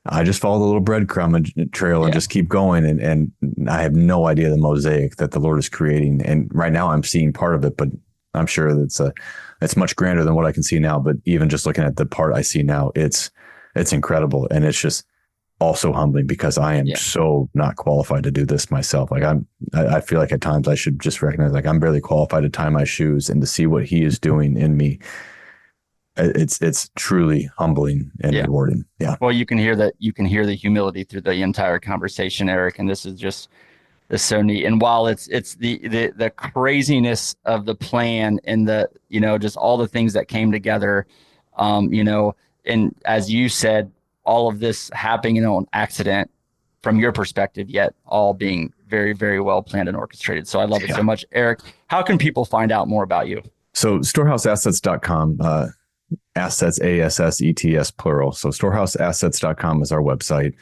S2: I just follow the little breadcrumb trail and just keep going, and I have no idea the mosaic that the Lord is creating. And right now, I'm seeing part of it, but I'm sure that it's much grander than what I can see now. But even just looking at the part I see now, it's incredible, and it's just also humbling because I am so not qualified to do this myself. Like I feel like at times I should just recognize like I'm barely qualified to tie my shoes, and to see what He is doing in me. It's truly humbling and rewarding. Yeah.
S1: Well, you can hear the humility through the entire conversation, Eric, and this is so neat. And while it's the craziness of the plan and the, just all the things that came together, and as you said, all of this happening on accident from your perspective, yet all being very, very well planned and orchestrated. So I love it so much. Eric, how can people find out more about you?
S2: So storehouseassets.com, assets, ASSETS plural. So storehouseassets.com is our website.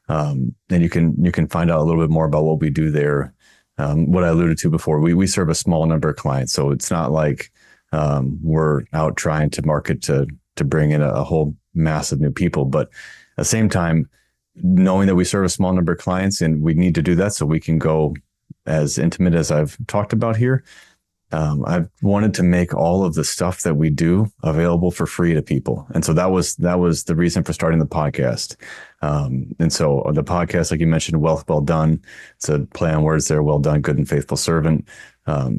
S2: And you can find out a little bit more about what we do there. What I alluded to before, we serve a small number of clients. So it's not like we're out trying to market to bring in a whole mass of new people. But at the same time, knowing that we serve a small number of clients and we need to do that so we can go as intimate as I've talked about here. I've wanted to make all of the stuff that we do available for free to people. And so that was the reason for starting the podcast. And so the podcast, like you mentioned, Wealth Well Done, it's a play on words there. Well done, good and faithful servant.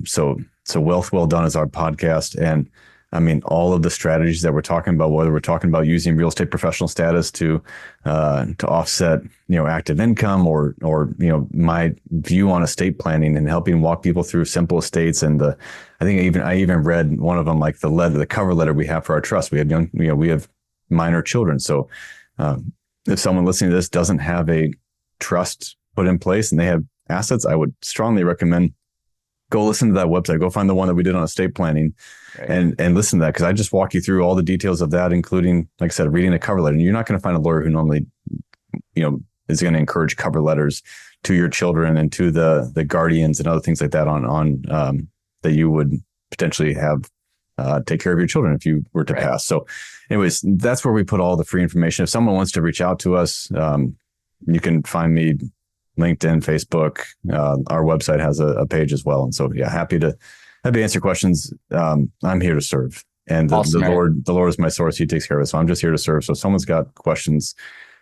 S2: So Wealth Well Done is our podcast. And I mean, all of the strategies that we're talking about, whether we're talking about using real estate professional status to offset, active income or, my view on estate planning and helping walk people through simple estates. And I even read one of them, like the cover letter we have for our trust. We have we have minor children. So if someone listening to this doesn't have a trust put in place and they have assets, I would strongly recommend go listen to that website. Go find the one that we did on estate planning. Right. And listen to that, because I just walk you through all the details of that, including, like I said, reading a cover letter. And you're not going to find a lawyer who normally, is going to encourage cover letters to your children and to the guardians and other things like that on that you would potentially have take care of your children if you were to pass. So anyways, that's where we put all the free information. If someone wants to reach out to us, you can find me LinkedIn, Facebook. Our website has a page as well. And so, happy to answer questions. I'm here to serve, and awesome, the Lord is my source. He takes care of it. So I'm just here to serve. So if someone's got questions,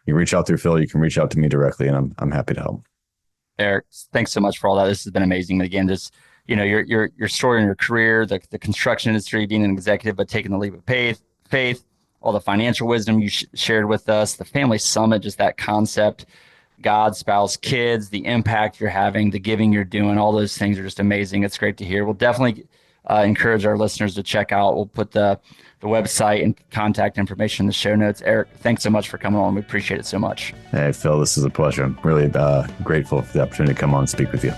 S2: you reach out through Phil. You can reach out to me directly, and I'm happy to help.
S1: Eric, thanks so much for all that. This has been amazing. Again, just your story and your career, the construction industry, being an executive, but taking the leap of faith, all the financial wisdom you shared with us, the family summit, just that concept. God, spouse, kids, the impact you're having, the giving you're doing, all those things are just amazing. It's great to hear. We'll definitely encourage our listeners to check out. We'll put the website and contact information in the show notes. Eric, thanks so much for coming on. We appreciate it so much.
S2: Hey, Phil, this is a pleasure. I'm really grateful for the opportunity to come on and speak with you.